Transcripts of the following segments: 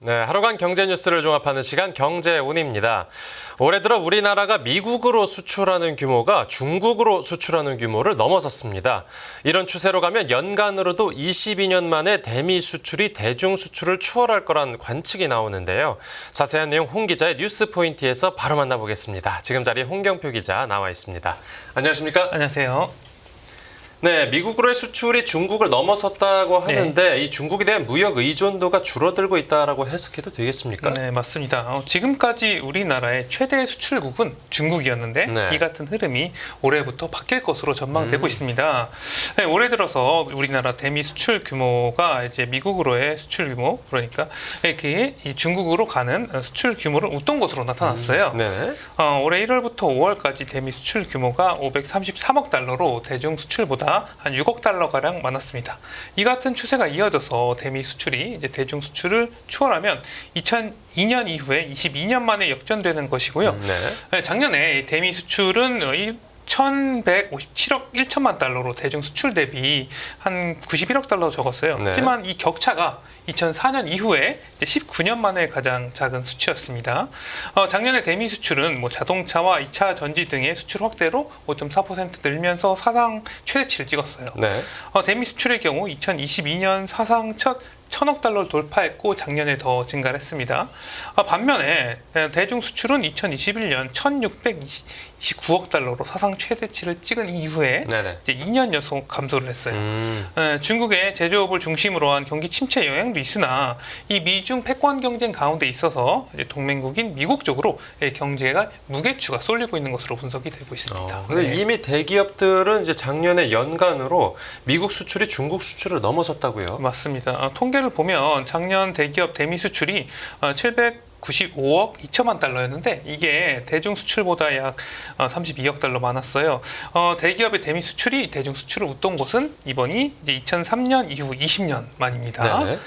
네, 하루간 경제 뉴스를 종합하는 시간 경제운입니다. 올해 들어 우리나라가 미국으로 수출하는 규모가 중국으로 수출하는 규모를 넘어섰습니다. 이런 추세로 가면 연간으로도 22년 만에 대미 수출이 대중 수출을 추월할 거란 관측이 나오는데요. 자세한 내용 홍 기자의 뉴스 포인트에서 바로 만나보겠습니다. 지금 자리에 홍경표 기자 나와 있습니다. 안녕하십니까? 안녕하세요. 네, 미국으로의 수출이 중국을 넘어섰다고 하는데 이 중국에 대한 무역 의존도가 줄어들고 있다라고 해석해도 되겠습니까? 네, 맞습니다. 지금까지 우리나라의 최대 수출국은 중국이었는데 이 같은 흐름이 올해부터 바뀔 것으로 전망되고 있습니다. 네, 올해 들어서 우리나라 대미 수출 규모가 이제 미국으로의 수출 규모, 그러니까 이렇게 이 중국으로 가는 수출 규모를 웃돈 것으로 나타났어요. 올해 1월부터 5월까지 대미 수출 규모가 533억 달러로 대중 수출보다 한 6억 달러 가량 많았습니다. 이 같은 추세가 이어져서 대미 수출이 이제 대중 수출을 추월하면 2002년 이후에 22년 만에 역전되는 것이고요. 작년에 대미 수출은 1,157억 1천만 달러로 대중 수출 대비 한 91억 달러 적었어요. 하지만 이 격차가 2004년 이후에 이제 19년 만에 가장 작은 수치였습니다. 작년에 대미 수출은 자동차와 2차 전지 등의 수출 확대로 5.4% 늘면서 사상 최대치를 찍었어요. 대미 수출의 경우 2022년 사상 첫 1,000억 달러를 돌파했고 작년에 더 증가를 했습니다. 반면에 대중 수출은 2021년 1,629억 달러로 사상 최대치를 찍은 이후에 이제 2년 연속 감소를 했어요. 중국의 제조업을 중심으로 한 경기 침체 영향도 있으나 이 미중 패권 경쟁 가운데 있어서 이제 동맹국인 미국 쪽으로 경제가 무게추가 쏠리고 있는 것으로 분석이 되고 있습니다. 근데 이미 대기업들은 이제 작년에 연간으로 미국 수출이 중국 수출을 넘어섰다고요? 맞습니다. 통계를 보면 작년 대기업 대미 수출이 795억 2천만 달러였는데 이게 대중 수출보다 약 32억 달러 많았어요. 대기업의 대미 수출이 대중 수출을 웃돈 것은 이번이 이제 2003년 이후 20년 만입니다.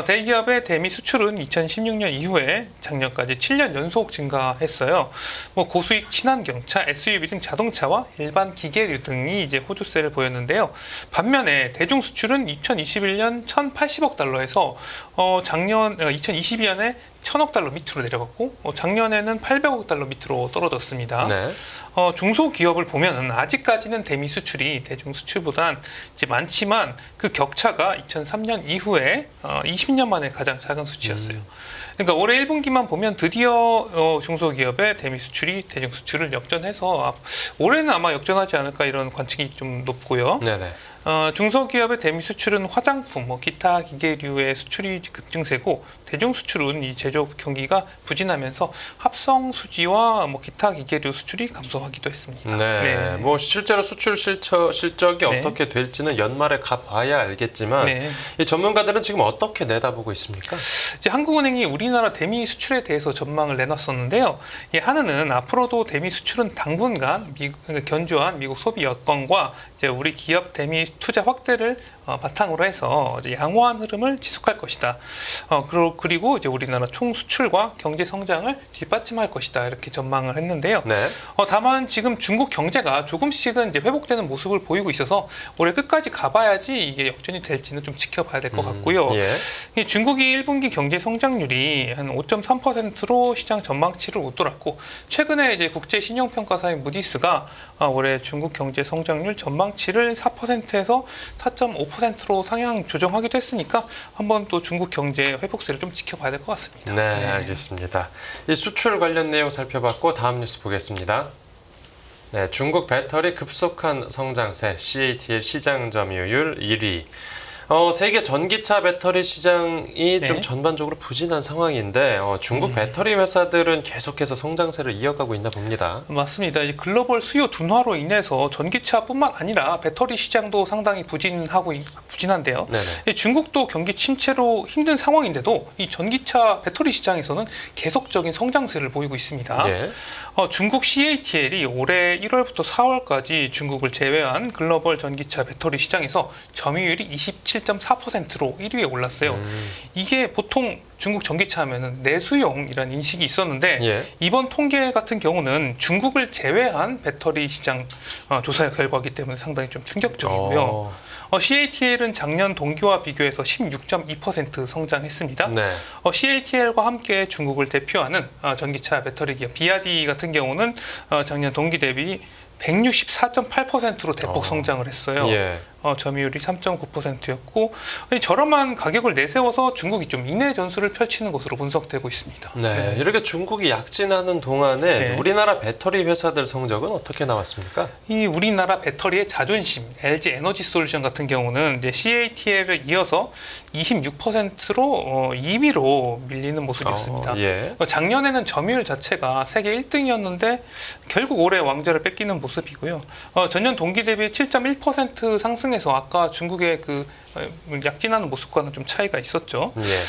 대기업의 대미 수출은 2016년 이후에 작년까지 7년 연속 증가했어요. 고수익 친환경차, SUV 등 자동차와 일반 기계류 등이 이제 호조세를 보였는데요. 반면에 대중 수출은 2021년 1,080억 달러에서 작년 2022년에 1,000억 달러 밑으로 내려갔고 작년에는 800억 달러 밑으로 떨어졌습니다. 중소기업을 보면 아직까지는 대미 수출이 대중 수출보단 이제 많지만 그 격차가 2003년 이후에 20년 만에 가장 작은 수치였어요. 그러니까 올해 1분기만 보면 드디어 중소기업의 대미 수출이 대중 수출을 역전해서 올해는 아마 역전하지 않을까 이런 관측이 좀 높고요. 중소기업의 대미 수출은 화장품, 기타 기계류의 수출이 급증세고 대중 수출은 이 제조업 경기가 부진하면서 합성 수지와 기타 기계류 수출이 감소하기도 했습니다. 실제로 수출 실적이 어떻게 될지는 연말에 가봐야 알겠지만 이 전문가들은 지금 어떻게 내다보고 있습니까? 이제 한국은행이 우리나라 대미 수출에 대해서 전망을 내놨었는데요. 한은은 앞으로도 대미 수출은 당분간 견조한 미국 소비 여건과 이제 우리 기업 대미 투자 확대를 바탕으로 해서 이제 양호한 흐름을 지속할 것이다. 그리고 이제 우리나라 총 수출과 경제 성장을 뒷받침할 것이다. 이렇게 전망을 했는데요. 다만 지금 중국 경제가 조금씩은 이제 회복되는 모습을 보이고 있어서 올해 끝까지 가봐야지 이게 역전이 될지는 좀 지켜봐야 될 것 같고요. 중국이 1분기 경제 성장률이 한 5.3%로 시장 전망치를 웃돌았고 최근에 이제 국제 신용평가사인 무디스가 올해 중국 경제 성장률 전망치를 4%에서 4.5%로 상향 조정하기도 했으니까 한번 또 중국 경제 회복세를 좀 지켜봐야 될 것 같습니다. 알겠습니다. 이 수출 관련 내용 살펴봤고 다음 뉴스 보겠습니다. 중국 배터리 급속한 성장세, CATL 시장 점유율 1위. 세계 전기차 배터리 시장이 좀 전반적으로 부진한 상황인데 중국 배터리 회사들은 계속해서 성장세를 이어가고 있나 봅니다. 맞습니다. 이제 글로벌 수요 둔화로 인해서 전기차뿐만 아니라 배터리 시장도 상당히 부진한데요. 중국도 경기 침체로 힘든 상황인데도 이 전기차 배터리 시장에서는 계속적인 성장세를 보이고 있습니다. 중국 CATL이 올해 1월부터 4월까지 중국을 제외한 글로벌 전기차 배터리 시장에서 점유율이 27.4%로 1위에 올랐어요. 이게 보통 중국 전기차 하면은 내수용이라는 인식이 있었는데 이번 통계 같은 경우는 중국을 제외한 배터리 시장 조사 결과이기 때문에 상당히 좀 충격적이고요. CATL은 작년 동기와 비교해서 16.2% 성장했습니다. 네. CATL과 함께 중국을 대표하는 전기차 배터리 기업 BYD 같은 경우는 작년 동기 대비 164.8%로 대폭 성장을 했어요. 예. 점유율이 3.9%였고 저렴한 가격을 내세워서 중국이 좀 인내 전술을 펼치는 것으로 분석되고 있습니다. 네, 이렇게 중국이 약진하는 동안에 네. 우리나라 배터리 회사들 성적은 어떻게 나왔습니까? 이 우리나라 배터리의 자존심 LG 에너지 솔루션 같은 경우는 이제 CATL을 이어서 26%로 2위로 밀리는 모습이었습니다. 예. 작년에는 점유율 자체가 세계 1등이었는데 결국 올해 왕좌를 뺏기는 모습이고요. 전년 동기 대비 7.1% 상승해서 아까 중국의 그 약진하는 모습과는 좀 차이가 있었죠. 예.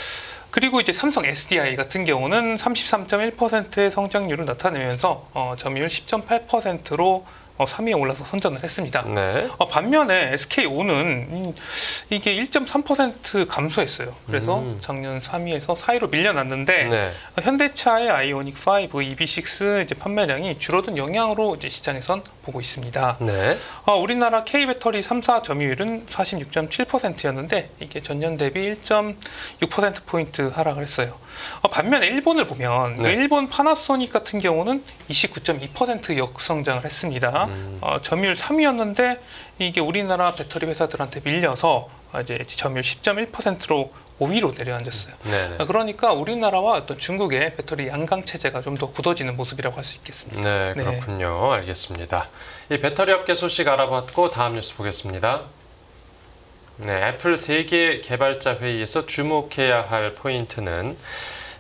그리고 이제 삼성 SDI 같은 경우는 33.1%의 성장률을 나타내면서 점유율 10.8%로 3위에 올라서 선전을 했습니다. 네. 반면에 SKO는 이게 1.3% 감소했어요. 그래서 작년 3위에서 4위로 밀려났는데 네. 현대차의 아이오닉 5, EV6 이제 판매량이 줄어든 영향으로 이제 시장에선 보고 있습니다. 네. 우리나라 K배터리 3사 점유율은 46.7%였는데 이게 전년 대비 1.6%포인트 하락을 했어요. 반면에 일본을 보면 네. 일본 파나소닉 같은 경우는 29.2% 역성장을 했습니다. 점유율 3위였는데 이게 우리나라 배터리 회사들한테 밀려서 이제 점유율 10.1%로 5위로 내려앉았어요. 네. 그러니까 우리나라와 어떤 중국의 배터리 양강 체제가 좀 더 굳어지는 모습이라고 할 수 있겠습니다. 네, 그렇군요. 알겠습니다. 이 배터리 업계 소식 알아봤고 다음 뉴스 보겠습니다. 네, 애플 세계 개발자 회의에서 주목해야 할 포인트는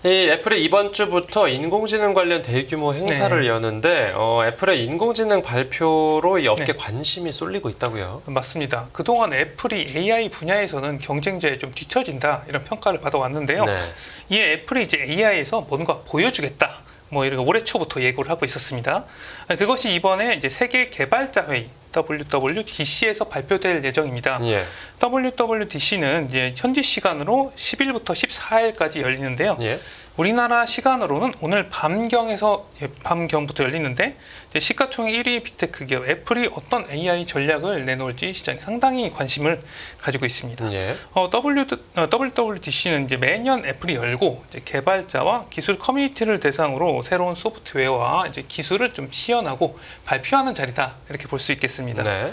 이 애플이 이번 주부터 인공지능 관련 대규모 행사를 여는데 애플의 인공지능 발표로 이 업계 관심이 쏠리고 있다고요. 맞습니다. 그동안 애플이 AI 분야에서는 경쟁자에 좀 뒤처진다 이런 평가를 받아왔는데요. 네. 이에 애플이 이제 AI에서 뭔가 보여주겠다. 이렇게 올해 초부터 예고를 하고 있었습니다. 그것이 이번에 이제 세계 개발자 회의 WWDC에서 발표될 예정입니다. 예. WWDC는 이제 현지 시간으로 10일부터 14일까지 열리는데요. 예. 우리나라 시간으로는 오늘 밤경부터 열리는데 이제 시가총액 1위 빅테크 기업 애플이 어떤 AI 전략을 내놓을지 시장이 상당히 관심을 가지고 있습니다. 예. WWDC는 이제 매년 애플이 열고 이제 개발자와 기술 커뮤니티를 대상으로 새로운 소프트웨어와 이제 기술을 좀 시연하고 발표하는 자리다 이렇게 볼 수 있겠습니다. 네.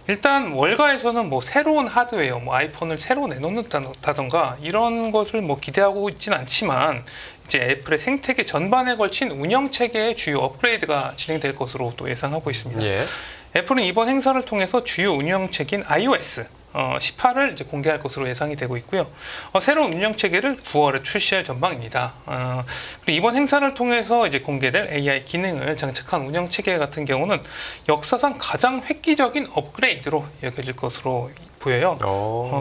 일단 월가에서는 새로운 하드웨어, 아이폰을 새로 내놓는다던가 이런 것을 기대하고 있지는 않지만 이제 애플의 생태계 전반에 걸친 운영 체계의 주요 업그레이드가 진행될 것으로 또 예상하고 있습니다. 예. 애플은 이번 행사를 통해서 주요 운영 체계인 iOS 18을 이제 공개할 것으로 예상이 되고 있고요. 새로운 운영 체계를 9월에 출시할 전망입니다. 그리고 이번 행사를 통해서 이제 공개될 AI 기능을 장착한 운영 체계 같은 경우는 역사상 가장 획기적인 업그레이드로 여겨질 것으로 보여요.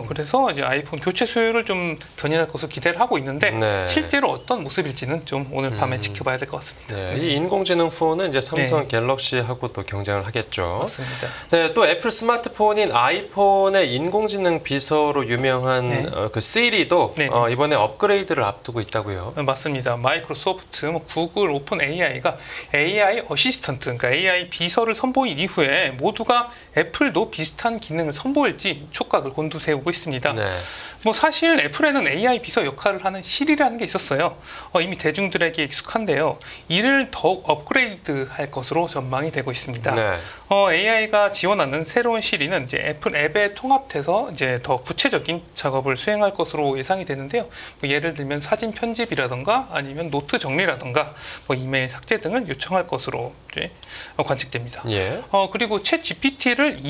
그래서 이제 아이폰 교체 수요를 좀 견인할 것으로 기대를 하고 있는데 네. 실제로 어떤 모습일지는 좀 오늘 밤에 지켜봐야 될 것 같습니다. 네. 이 인공지능 폰은 이제 삼성 갤럭시하고 또 경쟁을 하겠죠. 맞습니다. 네, 또 애플 스마트폰인 아이폰의 인공지능 비서로 유명한 그 시리도 이번에 업그레이드를 앞두고 있다고요. 맞습니다. 마이크로소프트, 구글, 오픈 AI가 AI 어시스턴트, 그러니까 AI 비서를 선보인 이후에 모두가 애플도 비슷한 기능을 선보일지 촉각을 곤두세우고 있습니다. 네. 사실 애플에는 AI 비서 역할을 하는 시리라는 게 있었어요. 이미 대중들에게 익숙한데요. 이를 더욱 업그레이드할 것으로 전망이 되고 있습니다. 네. AI가 지원하는 새로운 시리는 이제 애플 앱에 통합돼서 이제 더 구체적인 작업을 수행할 것으로 예상이 되는데요. 예를 들면 사진 편집이라던가 아니면 노트 정리라던가 이메일 삭제 등을 요청할 것으로 이제 관측됩니다. 예. 그리고 챗 GPT를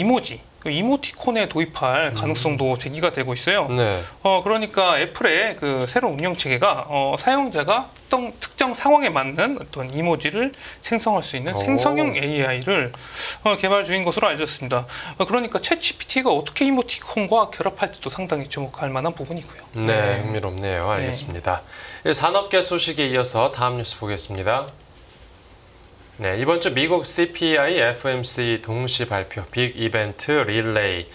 이모티콘에 도입할 가능성도 제기가 되고 있어요. 네. 그러니까 애플의 그 새로운 운영 체계가 사용자가 특정 상황에 맞는 어떤 이모지를 생성할 수 있는 생성형 AI를 개발 중인 것으로 알려졌습니다. 그러니까 챗 GPT가 어떻게 이모티콘과 결합할지도 상당히 주목할 만한 부분이고요. 네, 흥미롭네요. 알겠습니다. 산업계 소식에 이어서 다음 뉴스 보겠습니다. 네, 이번 주 미국 CPI, FMC 동시 발표 빅 이벤트 릴레이.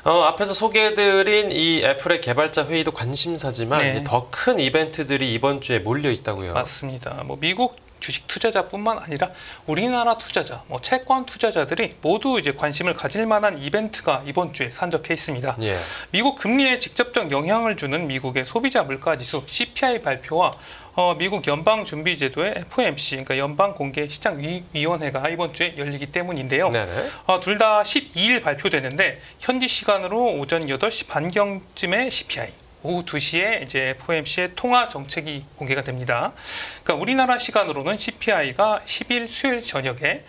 앞에서 소개해드린 이 애플의 개발자 회의도 관심사지만 더 큰 이벤트들이 이번 주에 몰려 있다고요. 맞습니다. 미국 주식 투자자뿐만 아니라 우리나라 투자자, 채권 투자자들이 모두 이제 관심을 가질 만한 이벤트가 이번 주에 산적해 있습니다. 예. 미국 금리에 직접적 영향을 주는 미국의 소비자 물가지수 CPI 발표와 미국 연방준비제도의 FOMC, 그러니까 연방공개시장위원회가 이번 주에 열리기 때문인데요. 네네. 둘 다 12일 발표되는데 현지 시간으로 오전 8시 반경쯤에 CPI, 오후 2시에 이제 FOMC의 통화 정책이 공개가 됩니다. 그러니까 우리나라 시간으로는 CPI가 10일 수요일 저녁에,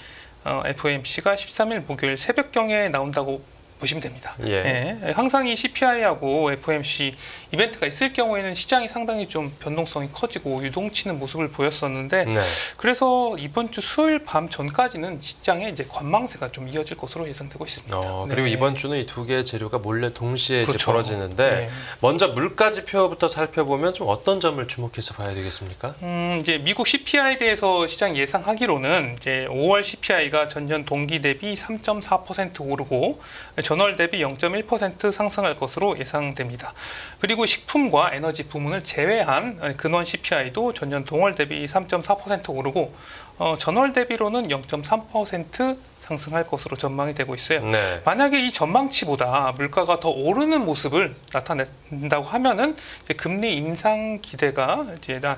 FOMC가 13일 목요일 새벽경에 나온다고 보시면 됩니다. 예. 항상 이 CPI하고 FOMC 이벤트가 있을 경우에는 시장이 상당히 좀 변동성이 커지고 유동치는 모습을 보였었는데 네. 그래서 이번 주 수요일 밤 전까지는 시장에 이제 관망세가 좀 이어질 것으로 예상되고 있습니다. 그리고 네. 이번 주는 이 두 개의 재료가 몰래 동시에 이제 그렇죠. 벌어지는데 네. 먼저 물가 지표부터 살펴보면 좀 어떤 점을 주목해서 봐야 되겠습니까? 이제 미국 CPI에 대해서 시장 예상하기로는 이제 5월 CPI가 전년 동기 대비 3.4% 오르고 전월 대비 0.1% 상승할 것으로 예상됩니다. 그리고 식품과 에너지 부문을 제외한 근원 CPI도 전년 동월 대비 3.4% 오르고 전월 대비로는 0.3% 상승할 것으로 전망이 되고 있어요. 네. 만약에 이 전망치보다 물가가 더 오르는 모습을 나타낸다고 하면은 이제 금리 인상 기대가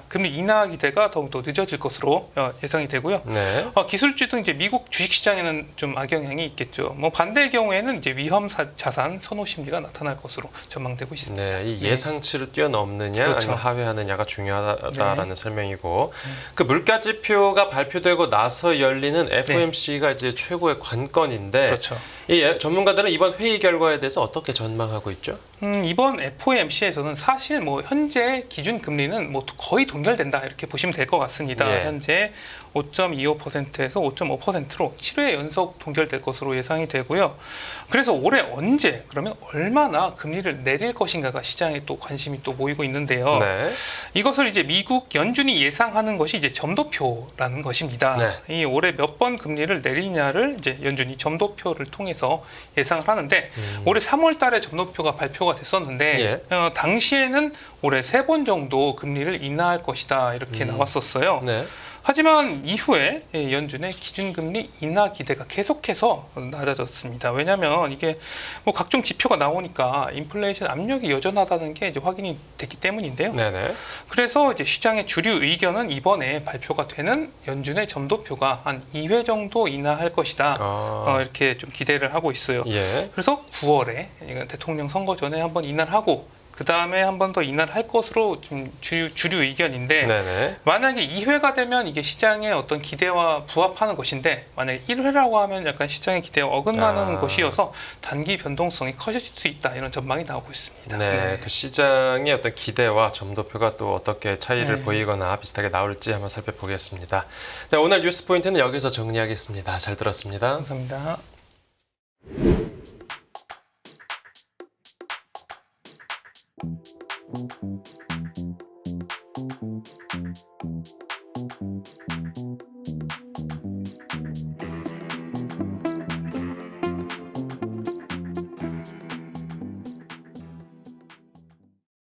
금리 인하 기대가 더욱더 늦어질 것으로 예상이 되고요. 네. 기술주 등 이제 미국 주식 시장에는 좀 악영향이 있겠죠. 반대의 경우에는 이제 위험 자산 선호 심리가 나타날 것으로 전망되고 있습니다. 네, 이 예상치를 뛰어넘느냐 그렇죠. 아니면 하회하느냐가 중요하다라는 설명이고 그 물가 지표가 발표되고 나서 열리는 FOMC가 이제 최고의 관건인데 그렇죠. 이 전문가들은 이번 회의 결과에 대해서 어떻게 전망하고 있죠? 이번 FOMC에서는 사실 현재 기준 금리는 거의 동결된다 이렇게 보시면 될 것 같습니다. 예. 현재 5.25%에서 5.5%로 7회 연속 동결될 것으로 예상이 되고요. 그래서 올해 언제 그러면 얼마나 금리를 내릴 것인가가 시장에 또 관심이 또 모이고 있는데요. 네. 이것을 이제 미국 연준이 예상하는 것이 이제 점도표라는 것입니다. 네. 이 올해 몇 번 금리를 내리냐를 이제 연준이 점도표를 통해서 예상을 하는데 올해 3월달에 점도표가 발표가 됐었는데 당시에는 올해 3번 정도 금리를 인하할 것이다 이렇게 나왔었어요. 네. 하지만 이후에 연준의 기준금리 인하 기대가 계속해서 낮아졌습니다. 왜냐하면 이게 각종 지표가 나오니까 인플레이션 압력이 여전하다는 게 이제 확인이 됐기 때문인데요. 네네. 그래서 이제 시장의 주류 의견은 이번에 발표가 되는 연준의 점도표가 한 2회 정도 인하할 것이다. 이렇게 좀 기대를 하고 있어요. 예. 그래서 9월에 대통령 선거 전에 한번 인하를 하고 그 다음에 한 번 더 인하를 할 것으로 좀 주류 의견인데 네네. 만약에 2회가 되면 이게 시장의 어떤 기대와 부합하는 것인데 만약에 1회라고 하면 약간 시장의 기대와 어긋나는 것이어서 단기 변동성이 커질 수 있다 이런 전망이 나오고 있습니다. 네, 그 시장의 어떤 기대와 점도표가 또 어떻게 차이를 보이거나 비슷하게 나올지 한번 살펴보겠습니다. 네, 오늘 뉴스 포인트는 여기서 정리하겠습니다. 잘 들었습니다. 감사합니다.